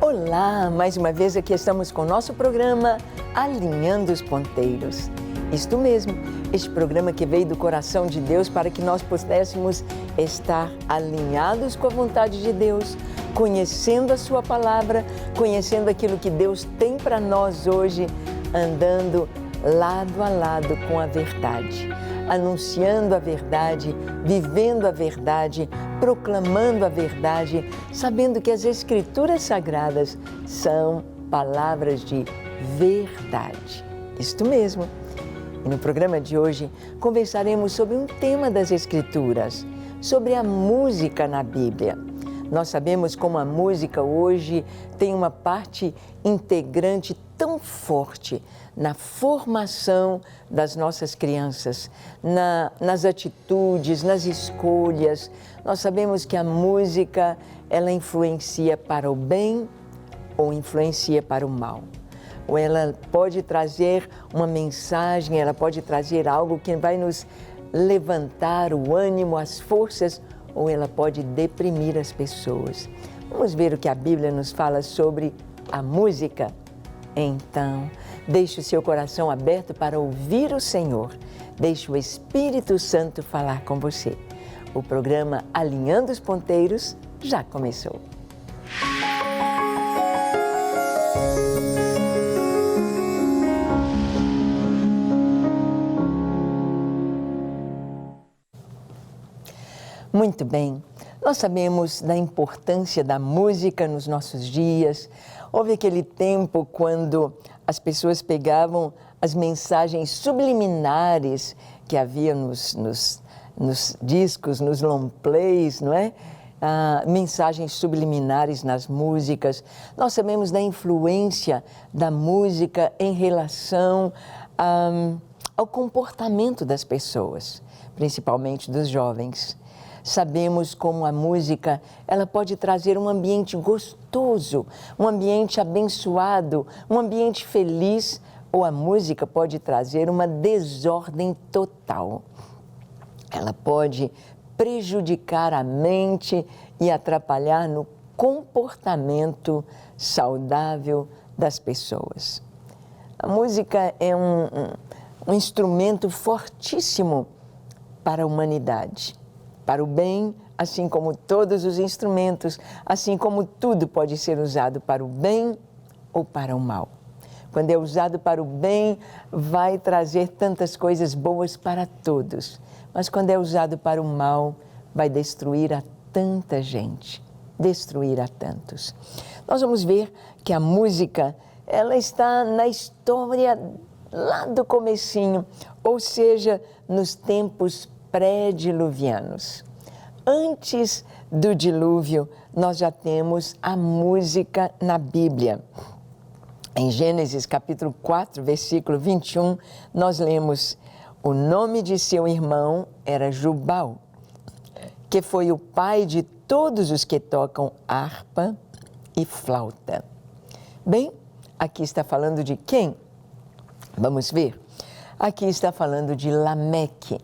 Olá, mais uma vez aqui estamos com o nosso programa Alinhando os Ponteiros. Isto mesmo, este programa que veio do coração de Deus para que nós pudéssemos estar alinhados com a vontade de Deus, conhecendo a Sua Palavra, conhecendo aquilo que Deus tem para nós hoje, andando lado a lado com a verdade, anunciando a verdade, vivendo a verdade, proclamando a verdade, sabendo que as Escrituras Sagradas são palavras de verdade. Isto mesmo. E no programa de hoje conversaremos sobre um tema das Escrituras, sobre a música na Bíblia. Nós sabemos como a música hoje tem uma parte integrante tão forte na formação das nossas crianças, nas atitudes, nas escolhas. Nós sabemos que a música, ela influencia para o bem ou influencia para o mal. Ou ela pode trazer uma mensagem, ela pode trazer algo que vai nos levantar o ânimo, as forças, ou ela pode deprimir as pessoas. Vamos ver o que a Bíblia nos fala sobre a música? Então, deixe o seu coração aberto para ouvir o Senhor. Deixe o Espírito Santo falar com você. O programa Alinhando os Ponteiros já começou. Muito bem, nós sabemos da importância da música nos nossos dias. Houve aquele tempo quando as pessoas pegavam as mensagens subliminares que havia nos discos, nos long plays, não é? Mensagens subliminares nas músicas. Nós sabemos da influência da música em relação ao comportamento das pessoas, principalmente dos jovens. Sabemos como a música, ela pode trazer um ambiente gostoso, um ambiente abençoado, um ambiente feliz, ou a música pode trazer uma desordem total. Ela pode prejudicar a mente e atrapalhar no comportamento saudável das pessoas. A música é um instrumento fortíssimo para a humanidade. Para o bem, assim como todos os instrumentos, assim como tudo pode ser usado para o bem ou para o mal. Quando é usado para o bem, vai trazer tantas coisas boas para todos. Mas quando é usado para o mal, vai destruir a tanta gente, destruir a tantos. Nós vamos ver que a música, ela está na história lá do comecinho, ou seja, nos tempos pré-diluvianos. Antes do dilúvio, nós já temos a música na Bíblia. Em Gênesis capítulo 4, versículo 21, nós lemos: o nome de seu irmão era Jubal, que foi o pai de todos os que tocam harpa e flauta. Bem, aqui está falando de quem? Vamos ver. Aqui está falando de Lameque.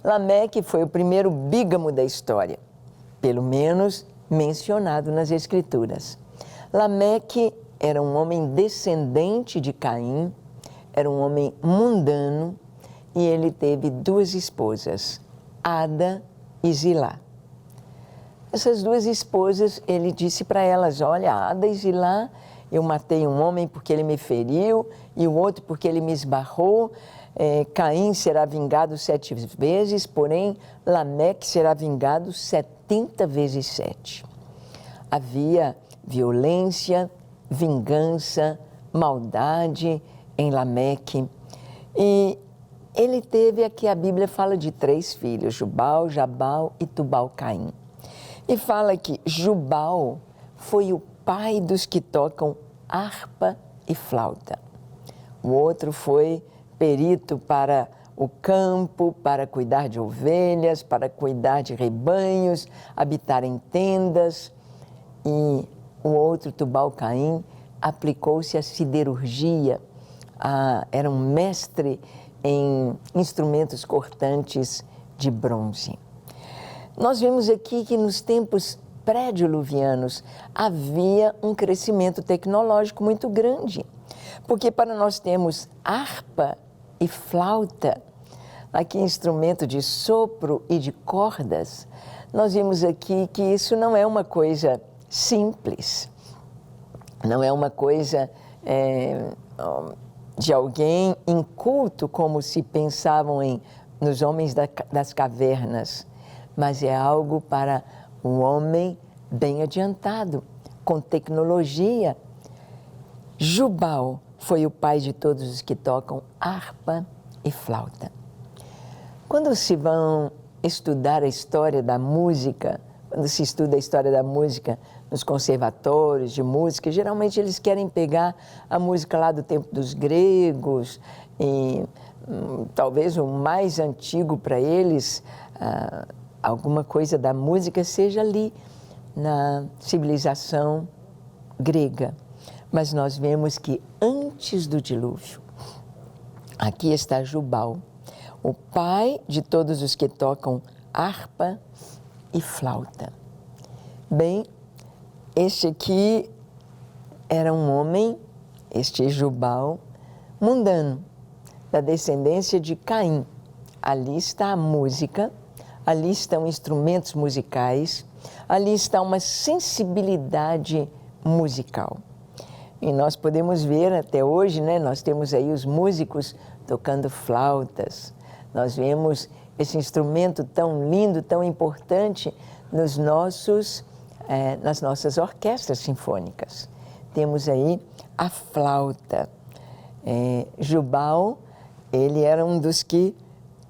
Lameque foi o primeiro bígamo da história, pelo menos mencionado nas Escrituras. Lameque era um homem descendente de Caim, era um homem mundano e ele teve duas esposas, Ada e Zilá. Essas duas esposas, ele disse para elas: olha, Ada e Zilá, eu matei um homem porque ele me feriu e o outro porque ele me esbarrou. Caim será vingado 7 vezes, porém Lameque será vingado 70 vezes 7. Havia violência, vingança, maldade em Lameque. E ele teve, aqui a Bíblia fala de 3 filhos, Jubal, Jabal e Tubal-Caim. E fala que Jubal foi o pai dos que tocam harpa e flauta. O outro foi perito para o campo, para cuidar de ovelhas, para cuidar de rebanhos, habitar em tendas. E o outro, Tubal-Caim, aplicou-se à siderurgia, era um mestre em instrumentos cortantes de bronze. Nós vemos aqui que nos tempos pré-diluvianos, havia um crescimento tecnológico muito grande. Porque para nós termos harpa e flauta, aqui instrumento de sopro e de cordas, nós vimos aqui que isso não é uma coisa simples, não é uma coisa de alguém inculto, como se pensavam nos homens das cavernas, mas é algo para um homem bem adiantado, com tecnologia. Jubal foi o pai de todos os que tocam harpa e flauta. Quando se vão estudar a história da música, quando se estuda a história da música nos conservatórios de música, geralmente eles querem pegar a música lá do tempo dos gregos e talvez o mais antigo para eles, alguma coisa da música seja ali na civilização grega. Mas nós vemos que antes do dilúvio, aqui está Jubal, o pai de todos os que tocam harpa e flauta. Bem, este aqui era um homem, este Jubal, mundano, da descendência de Caim. Ali está a música, ali estão instrumentos musicais, ali está uma sensibilidade musical. E nós podemos ver até hoje, né, nós temos aí os músicos tocando flautas, nós vemos esse instrumento tão lindo, tão importante nas nossas orquestras sinfônicas. Temos aí a flauta. Jubal, ele era um dos que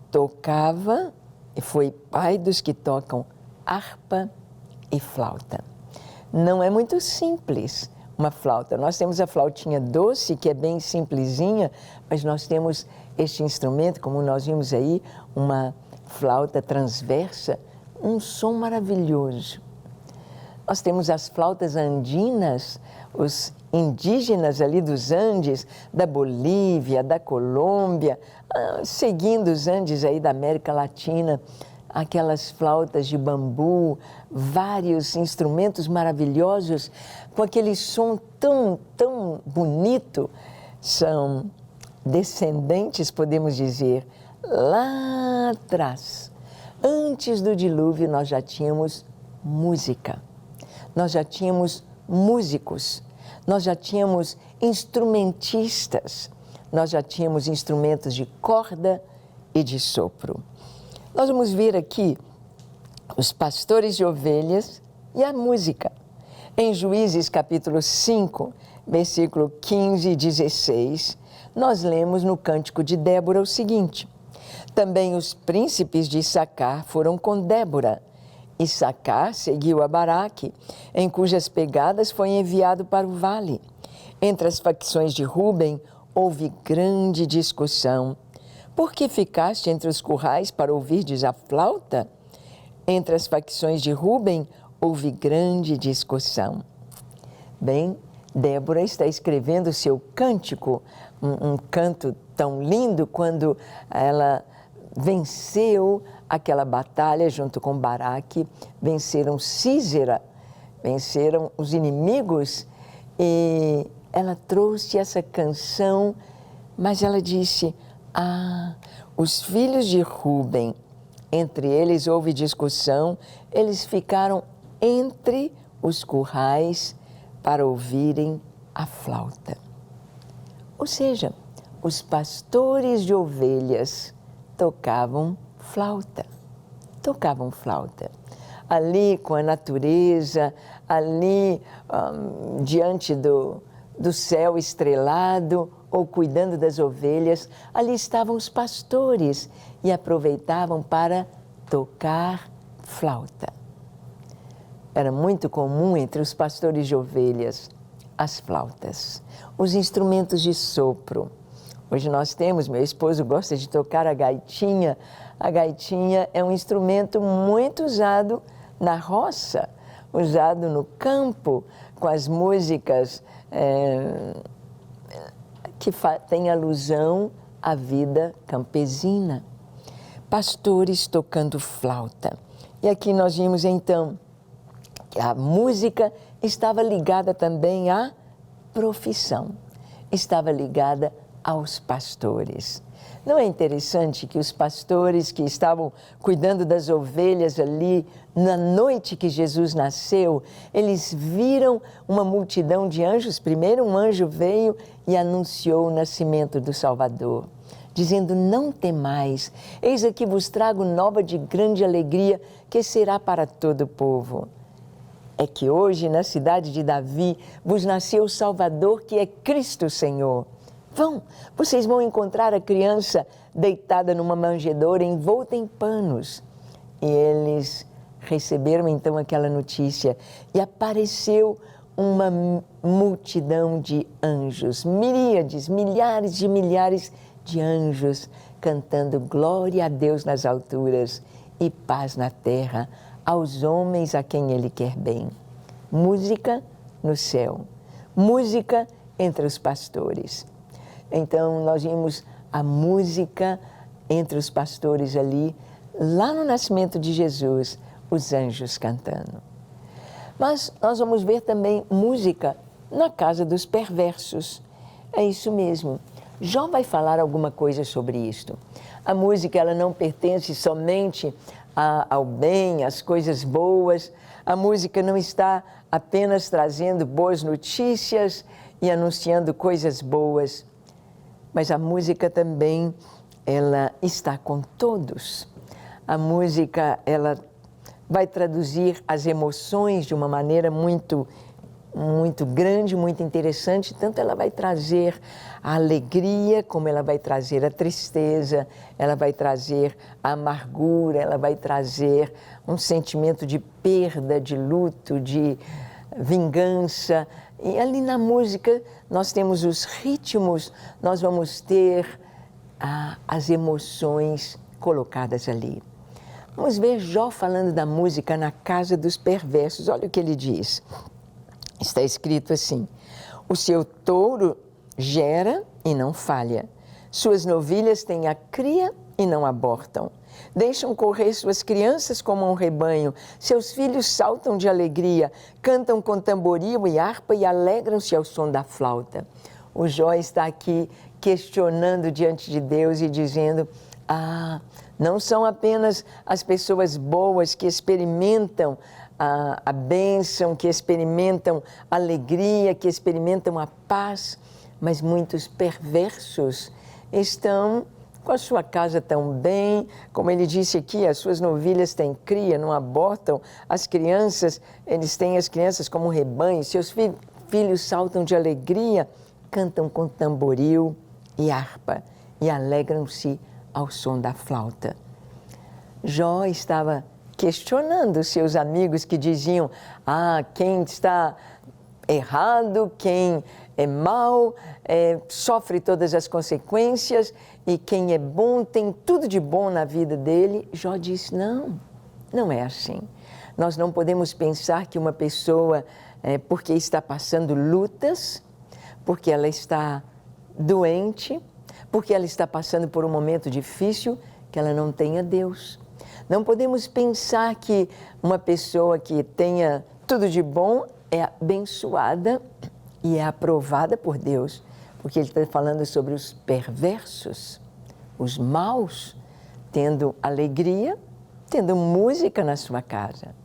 tocava e foi pai dos que tocam harpa e flauta. Não é muito simples uma flauta. Nós temos a flautinha doce, que é bem simplesinha, mas nós temos este instrumento, como nós vimos aí, uma flauta transversa, um som maravilhoso. Nós temos as flautas andinas, os indígenas ali dos Andes, da Bolívia, da Colômbia, seguindo os Andes aí da América Latina, aquelas flautas de bambu, vários instrumentos maravilhosos, com aquele som tão, tão bonito, são descendentes, podemos dizer, lá atrás. Antes do dilúvio, nós já tínhamos música, nós já tínhamos músicos, nós já tínhamos instrumentistas, nós já tínhamos instrumentos de corda e de sopro. Nós vamos ver aqui os pastores de ovelhas e a música. Em Juízes capítulo 5, versículo 15 e 16, nós lemos no Cântico de Débora o seguinte: também os príncipes de Issacar foram com Débora. Issacar seguiu a Baraque, em cujas pegadas foi enviado para o vale. Entre as facções de Ruben houve grande discussão. Por que ficaste entre os currais para ouvirdes a flauta? Entre as facções de Ruben houve grande discussão. Bem, Débora está escrevendo o seu cântico, um canto tão lindo, quando ela venceu aquela batalha junto com Baraque, venceram Sísera, venceram os inimigos, e ela trouxe essa canção, mas ela disse: os filhos de Ruben, entre eles houve discussão, eles ficaram entre os currais para ouvirem a flauta. Ou seja, os pastores de ovelhas tocavam flauta. Ali com a natureza, ali diante do céu estrelado, ou cuidando das ovelhas, ali estavam os pastores e aproveitavam para tocar flauta. Era muito comum entre os pastores de ovelhas as flautas, os instrumentos de sopro. Hoje nós temos, meu esposo gosta de tocar a gaitinha. A gaitinha é um instrumento muito usado na roça, usado no campo, com as músicas que têm alusão à vida campesina. Pastores tocando flauta. E aqui nós vimos então A música estava ligada também à profissão, estava ligada aos pastores. Não é interessante que os pastores que estavam cuidando das ovelhas ali, na noite que Jesus nasceu, eles viram uma multidão de anjos. Primeiro um anjo veio e anunciou o nascimento do Salvador, dizendo: não temais, eis aqui vos trago nova de grande alegria, que será para todo o povo. É que hoje, na cidade de Davi, vos nasceu o Salvador, que é Cristo Senhor. Vocês vão encontrar a criança deitada numa manjedoura, envolta em panos. E eles receberam então aquela notícia e apareceu uma multidão de anjos, miríades, milhares de milhares de anjos, cantando glória a Deus nas alturas e paz na terra aos homens a quem Ele quer bem. Música no céu, música entre os pastores. Então, nós vimos a música entre os pastores ali, lá no nascimento de Jesus, os anjos cantando. Mas nós vamos ver também música na casa dos perversos. É isso mesmo. Jó vai falar alguma coisa sobre isto. A música, ela não pertence somente ao bem, às coisas boas. A música não está apenas trazendo boas notícias e anunciando coisas boas, mas a música também, ela está com todos. A música, ela vai traduzir as emoções de uma maneira muito grande, muito interessante. Tanto ela vai trazer a alegria, como ela vai trazer a tristeza, ela vai trazer a amargura, ela vai trazer um sentimento de perda, de luto, de vingança. E ali na música nós temos os ritmos, nós vamos ter as emoções colocadas ali. Vamos ver Jó falando da música na casa dos perversos. Olha o que ele diz. Está escrito assim: o seu touro gera e não falha, suas novilhas têm a cria e não abortam. Deixam correr suas crianças como um rebanho, seus filhos saltam de alegria, cantam com tamboril e harpa e alegram-se ao som da flauta. O Jó está aqui questionando diante de Deus e dizendo: não são apenas as pessoas boas que experimentam a bênção, que experimentam a alegria, que experimentam a paz, mas muitos perversos estão com a sua casa tão bem, como ele disse aqui, as suas novilhas têm cria, não abortam, as crianças, eles têm as crianças como um rebanho, seus filhos saltam de alegria, cantam com tamboril e harpa e alegram-se ao som da flauta. Jó estava questionando seus amigos que diziam: quem está errado, quem é mau, sofre todas as consequências, e quem é bom tem tudo de bom na vida dele. Jó disse: não é assim. Nós não podemos pensar que uma pessoa, porque está passando lutas, porque ela está doente, porque ela está passando por um momento difícil, que ela não tenha Deus. Não podemos pensar que uma pessoa que tenha tudo de bom é abençoada e é aprovada por Deus, porque ele está falando sobre os perversos, os maus, tendo alegria, tendo música na sua casa.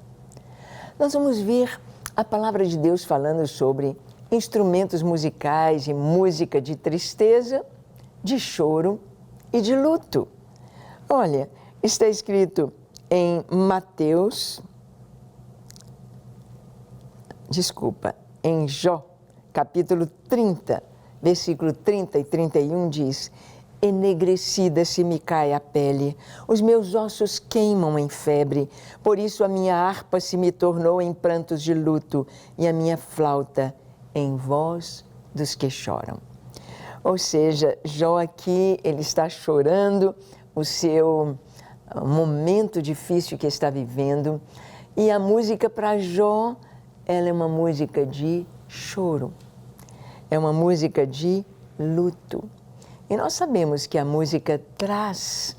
Nós vamos ver a palavra de Deus falando sobre instrumentos musicais e música de tristeza, de choro e de luto. Olha, está escrito em em Jó, capítulo 30, versículo 30 e 31 diz: enegrecida se me cai a pele, os meus ossos queimam em febre, por isso a minha harpa se me tornou em prantos de luto e a minha flauta em voz dos que choram. Ou seja, Jó aqui, ele está chorando o seu momento difícil que está vivendo, e a música para Jó, ela é uma música de choro, é uma música de luto. E nós sabemos que a música traz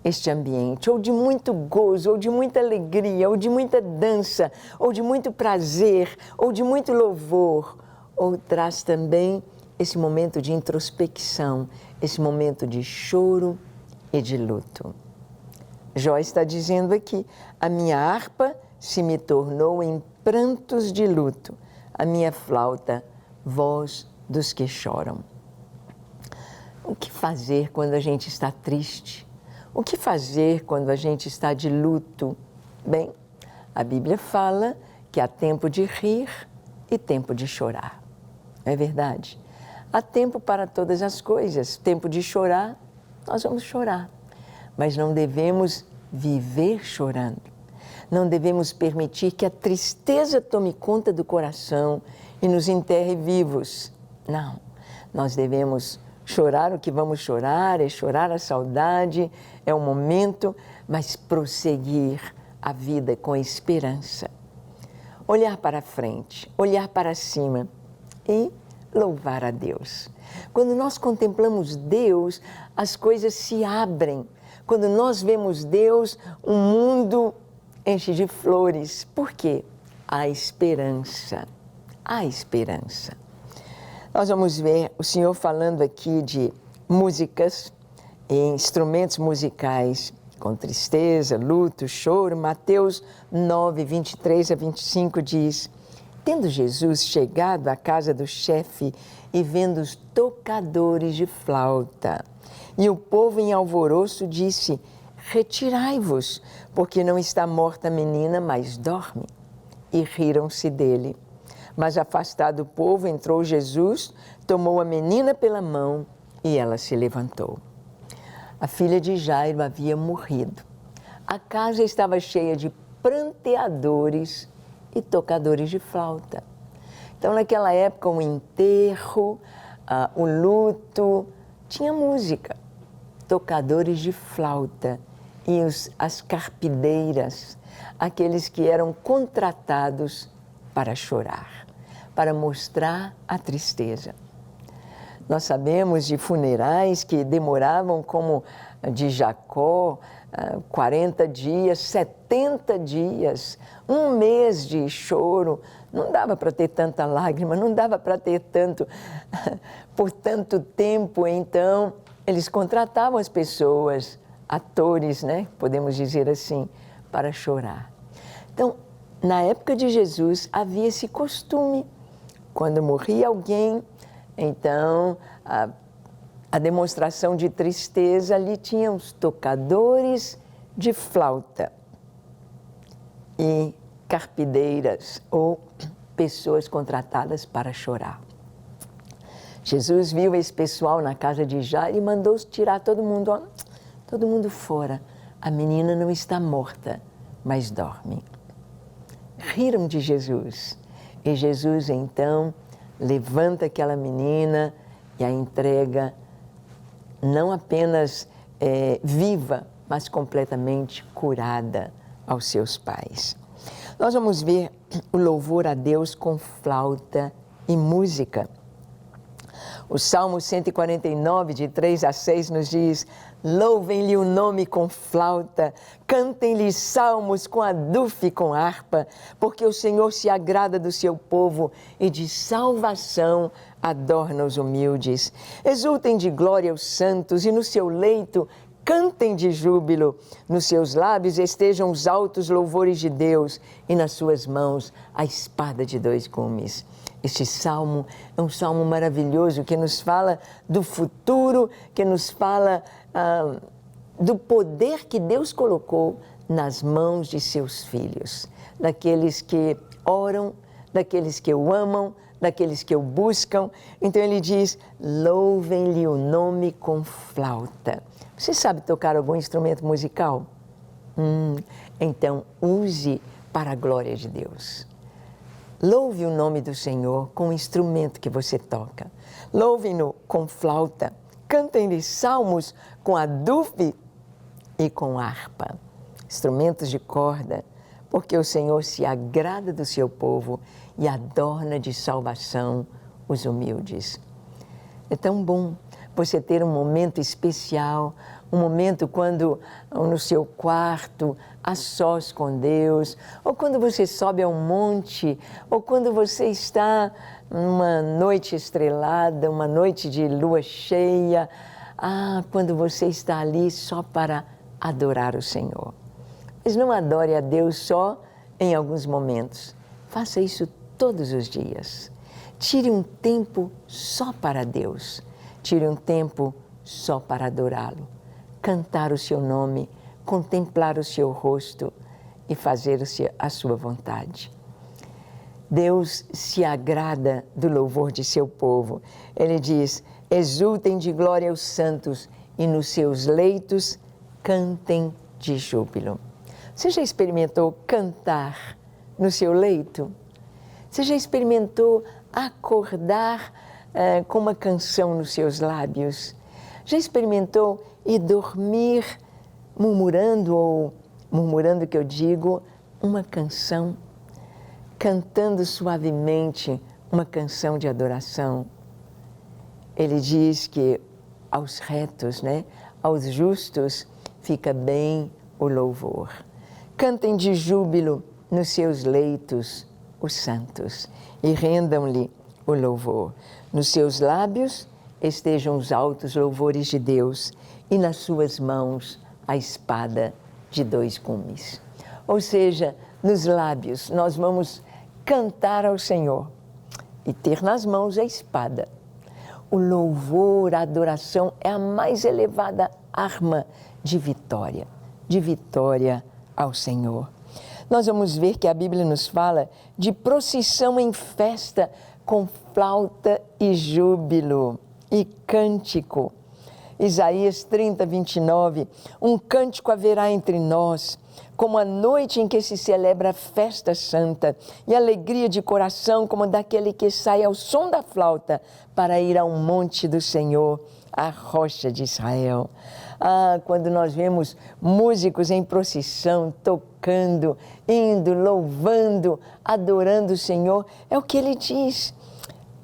este ambiente, ou de muito gozo, ou de muita alegria, ou de muita dança, ou de muito prazer, ou de muito louvor, ou traz também esse momento de introspecção, esse momento de choro e de luto. Jó está dizendo aqui, a minha harpa se me tornou em prantos de luto, a minha flauta, voz dos que choram. O que fazer quando a gente está triste? O que fazer quando a gente está de luto? Bem, a Bíblia fala que há tempo de rir e tempo de chorar. É verdade. Há tempo para todas as coisas. Tempo de chorar, nós vamos chorar. Mas não devemos viver chorando. Não devemos permitir que a tristeza tome conta do coração e nos enterre vivos. Não, nós devemos chorar o que vamos chorar, é chorar a saudade, é o momento, mas prosseguir a vida com esperança. Olhar para frente, olhar para cima e louvar a Deus. Quando nós contemplamos Deus, as coisas se abrem. Quando nós vemos Deus, o mundo enche de flores. Por quê? Há esperança. Há esperança. Nós vamos ver o Senhor falando aqui de músicas e instrumentos musicais com tristeza, luto, choro. Mateus 9, 23 a 25 diz: tendo Jesus chegado à casa do chefe e vendo os tocadores de flauta, e o povo em alvoroço disse: retirai-vos, porque não está morta a menina, mas dorme. E riram-se dele. Mas afastado o povo, entrou Jesus, tomou a menina pela mão e ela se levantou. A filha de Jairo havia morrido. A casa estava cheia de pranteadores e tocadores de flauta. Então, naquela época, o enterro, o luto, tinha música. Tocadores de flauta e as carpideiras, aqueles que eram contratados para chorar, para mostrar a tristeza. Nós sabemos de funerais que demoravam, como de Jacó, 40 dias, 70 dias, um mês de choro. Não dava para ter tanta lágrima, não dava para ter por tanto tempo. Então, eles contratavam as pessoas, atores, né? Podemos dizer assim, para chorar. Então, na época de Jesus, havia esse costume. Quando morria alguém, então a demonstração de tristeza, ali tinha os tocadores de flauta e carpideiras ou pessoas contratadas para chorar. Jesus viu esse pessoal na casa de Jairo e mandou tirar todo mundo fora. A menina não está morta, mas dorme. Riram de Jesus. E Jesus, então, levanta aquela menina e a entrega não apenas viva, mas completamente curada aos seus pais. Nós vamos ver o louvor a Deus com flauta e música. O Salmo 149, de 3 a 6, nos diz: louvem-lhe o nome com flauta, cantem-lhe salmos com adufo e com harpa, porque o Senhor se agrada do seu povo e de salvação adorna os humildes. Exultem de glória os santos e no seu leito cantem de júbilo. Nos seus lábios estejam os altos louvores de Deus e nas suas mãos a espada de dois gumes. Este salmo é um salmo maravilhoso que nos fala do futuro, que nos fala do poder que Deus colocou nas mãos de seus filhos, daqueles que oram, daqueles que o amam, daqueles que o buscam. Então ele diz: louvem-lhe o nome com flauta. Você sabe tocar algum instrumento musical? Então use para a glória de Deus. Louve o nome do Senhor com o instrumento que você toca. Louve-no com flauta. Cantem-lhe salmos com adufo e com harpa, instrumentos de corda, porque o Senhor se agrada do seu povo e adorna de salvação os humildes. É tão bom você ter um momento especial, um momento quando no seu quarto, a sós com Deus, ou quando você sobe a um monte, ou quando você está numa noite estrelada, uma noite de lua cheia, quando você está ali só para adorar o Senhor. Mas não adore a Deus só em alguns momentos. Faça isso todos os dias. Tire um tempo só para Deus. Tire um tempo só para adorá-lo. Cantar o seu nome, contemplar o seu rosto e fazer a sua vontade. Deus se agrada do louvor de seu povo. Ele diz: exultem de glória os santos e nos seus leitos cantem de júbilo. Você já experimentou cantar no seu leito? Você já experimentou acordar com uma canção nos seus lábios? Já experimentou ir dormir murmurando que eu digo, uma canção? Cantando suavemente uma canção de adoração? Ele diz que aos retos, aos justos, fica bem o louvor. Cantem de júbilo nos seus leitos os santos e rendam-lhe o louvor. Nos seus lábios estejam os altos louvores de Deus e nas suas mãos a espada de 2 gumes. Ou seja, nos lábios nós vamos cantar ao Senhor e ter nas mãos a espada. O louvor, a adoração é a mais elevada arma de vitória ao Senhor. Nós vamos ver que a Bíblia nos fala de procissão em festa com flauta e júbilo e cântico. Isaías 30, 29, um cântico haverá entre nós, como a noite em que se celebra a festa santa, e alegria de coração como daquele que sai ao som da flauta para ir ao monte do Senhor, a rocha de Israel. Quando nós vemos músicos em procissão, tocando, indo, louvando, adorando o Senhor, é o que ele diz.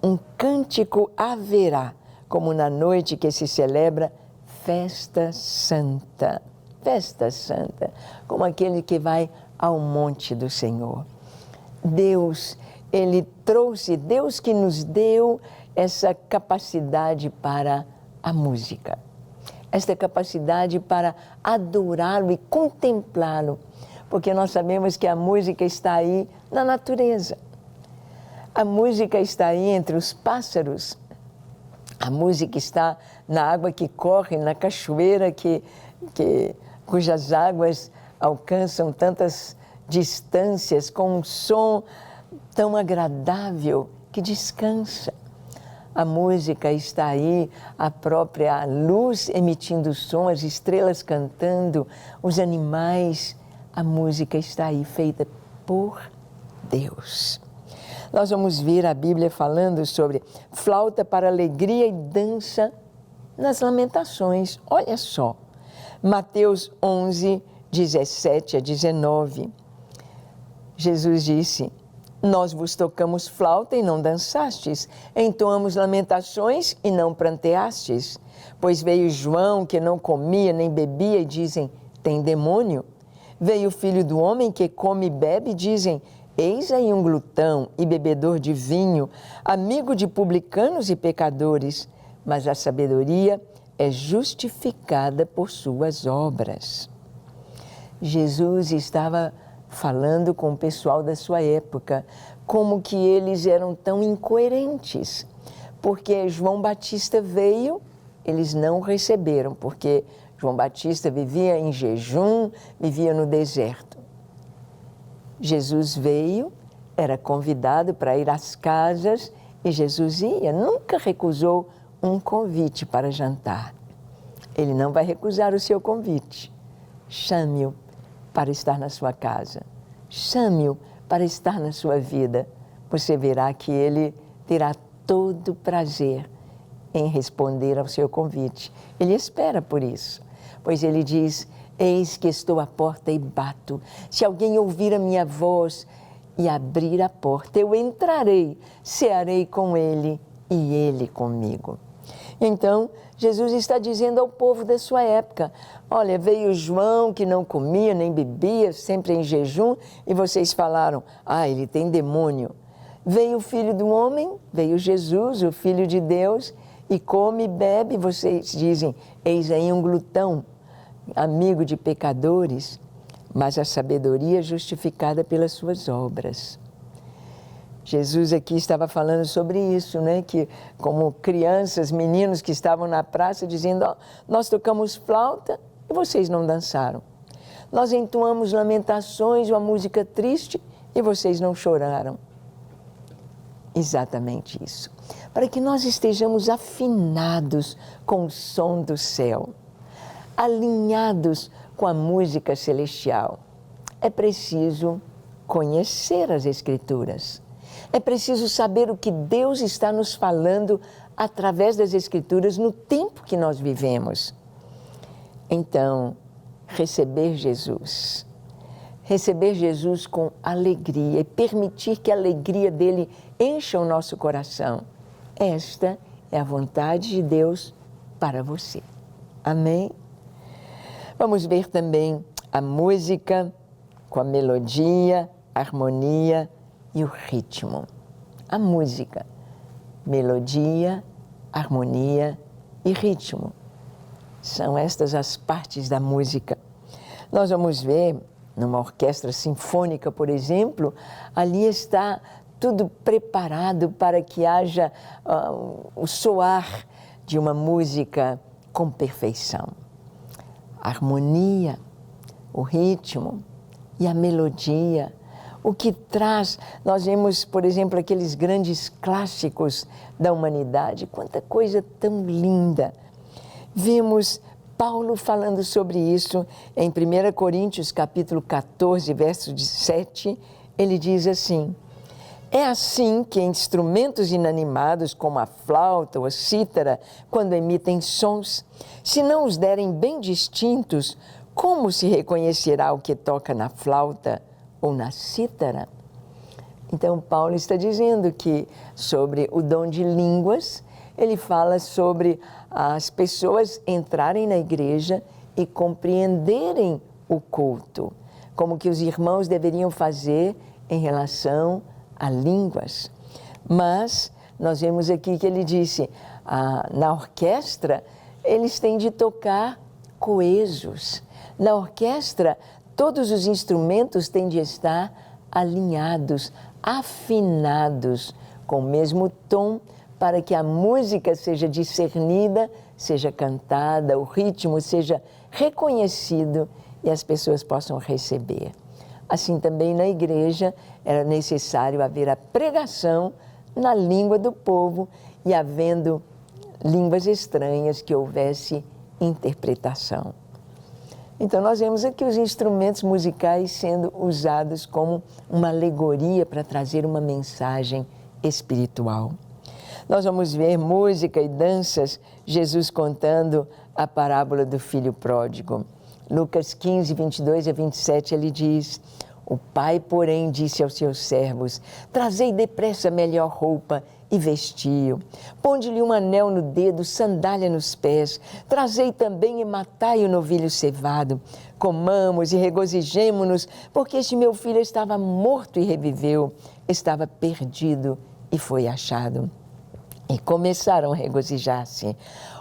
Um cântico haverá, como na noite que se celebra festa santa. Festa santa, como aquele que vai ao monte do Senhor. Deus, Ele trouxe, Deus que nos deu essa capacidade para a música. Esta capacidade para adorá-lo e contemplá-lo, porque nós sabemos que a música está aí na natureza. A música está aí entre os pássaros. A música está na água que corre, na cachoeira cujas águas alcançam tantas distâncias com um som tão agradável que descansa. A música está aí, a própria luz emitindo som, as estrelas cantando, os animais. A música está aí, feita por Deus. Nós vamos ver a Bíblia falando sobre flauta para alegria e dança nas lamentações. Olha só, Mateus 11, 17 a 19. Jesus disse: nós vos tocamos flauta e não dançastes, entoamos lamentações e não pranteastes. Pois veio João, que não comia nem bebia, e dizem, tem demônio. Veio o Filho do Homem, que come e bebe, e dizem, eis aí um glutão e bebedor de vinho, amigo de publicanos e pecadores. Mas a sabedoria é justificada por suas obras. Jesus estava falando com o pessoal da sua época, como que eles eram tão incoerentes, porque João Batista veio, eles não receberam, porque João Batista vivia em jejum, vivia no deserto. Jesus veio, era convidado para ir às casas e Jesus ia, nunca recusou um convite para jantar. Ele não vai recusar o seu convite. Chame-o para estar na sua casa. Chame-o para estar na sua vida. Você verá que ele terá todo prazer em responder ao seu convite. Ele espera por isso, pois ele diz, eis que estou à porta e bato. Se alguém ouvir a minha voz e abrir a porta, eu entrarei, cearei com ele e ele comigo. Então, Jesus está dizendo ao povo da sua época, olha, veio João que não comia nem bebia, sempre em jejum, e vocês falaram, ele tem demônio. Veio o Filho do Homem, veio Jesus, o Filho de Deus, e come e bebe, vocês dizem, eis aí um glutão, amigo de pecadores, mas a sabedoria é justificada pelas suas obras. Jesus aqui estava falando sobre isso, né? Que como crianças, meninos que estavam na praça dizendo, nós tocamos flauta e vocês não dançaram. Nós entoamos lamentações, uma música triste e vocês não choraram. Exatamente isso. Para que nós estejamos afinados com o som do céu, alinhados com a música celestial, é preciso conhecer as Escrituras. É preciso saber o que Deus está nos falando através das Escrituras no tempo que nós vivemos. Então, receber Jesus com alegria e permitir que a alegria dele encha o nosso coração. Esta é a vontade de Deus para você. Amém? Vamos ver também a música com a melodia, a harmonia e o ritmo. A música, melodia, harmonia e ritmo. São estas as partes da música. Nós vamos ver, numa orquestra sinfônica, por exemplo, ali está tudo preparado para que haja o soar de uma música com perfeição. A harmonia, o ritmo e a melodia, o que traz, nós vemos, por exemplo, aqueles grandes clássicos da humanidade, quanta coisa tão linda. Vemos Paulo falando sobre isso em 1 Coríntios, capítulo 14, verso 7, ele diz assim, é assim que instrumentos inanimados como a flauta ou a cítara, quando emitem sons, se não os derem bem distintos, como se reconhecerá o que toca na flauta ou na cítara? Então, Paulo está dizendo que sobre o dom de línguas, ele fala sobre as pessoas entrarem na igreja e compreenderem o culto, como que os irmãos deveriam fazer em relação a línguas. Mas nós vemos aqui que ele disse, na orquestra, eles têm de tocar coesos. Na orquestra, todos os instrumentos têm de estar alinhados, afinados, com o mesmo tom, para que a música seja discernida, seja cantada, o ritmo seja reconhecido e as pessoas possam receber. Assim também na igreja era necessário haver a pregação na língua do povo e havendo línguas estranhas que houvesse interpretação. Então, nós vemos aqui os instrumentos musicais sendo usados como uma alegoria para trazer uma mensagem espiritual. Nós vamos ver música e danças, Jesus contando a parábola do filho pródigo. Lucas 15, 22 a 27, ele diz, o pai, porém, disse aos seus servos, trazei depressa a melhor roupa e vestiu. Ponde-lhe um anel no dedo, sandália nos pés. Trazei também e matai o novilho cevado. Comamos e regozijemo-nos, porque este meu filho estava morto e reviveu, estava perdido e foi achado. E começaram a regozijar-se.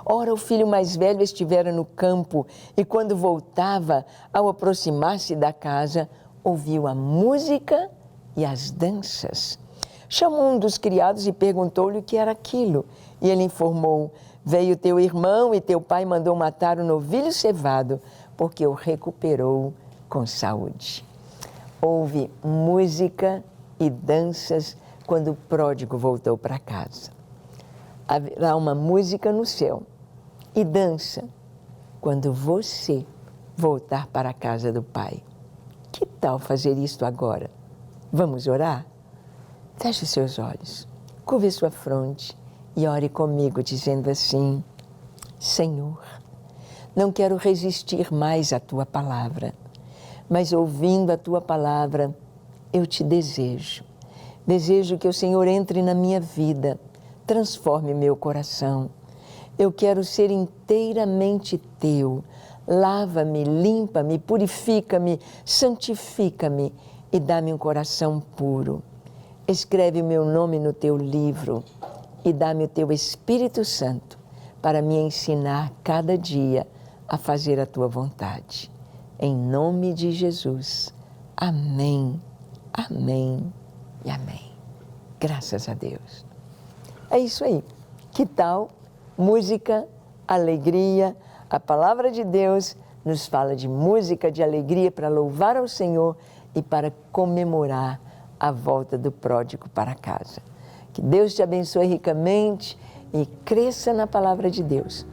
Ora, o filho mais velho estivera no campo, e quando voltava, ao aproximar-se da casa, ouviu a música e as danças. Chamou um dos criados e perguntou-lhe o que era aquilo. E ele informou, veio teu irmão e teu pai mandou matar o novilho cevado, porque o recuperou com saúde. Houve música e danças quando o pródigo voltou para casa. Haverá uma música no céu e dança quando você voltar para a casa do Pai. Que tal fazer isto agora? Vamos orar? Feche os seus olhos, curve sua fronte e ore comigo dizendo assim, Senhor, não quero resistir mais à Tua palavra, mas ouvindo a Tua palavra, eu te desejo. Desejo que o Senhor entre na minha vida, transforme meu coração. Eu quero ser inteiramente teu. Lava-me, limpa-me, purifica-me, santifica-me e dá-me um coração puro. Escreve o meu nome no teu livro e dá-me o teu Espírito Santo para me ensinar cada dia a fazer a tua vontade. Em nome de Jesus. Amém, amém e amém. Graças a Deus. É isso aí. Que tal? Música, alegria. A palavra de Deus nos fala de música, de alegria para louvar ao Senhor e para comemorar a volta do pródigo para casa. Que Deus te abençoe ricamente e cresça na palavra de Deus.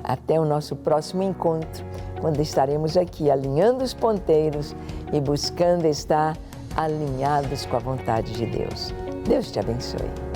Até o nosso próximo encontro, quando estaremos aqui alinhando os ponteiros e buscando estar alinhados com a vontade de Deus. Deus te abençoe.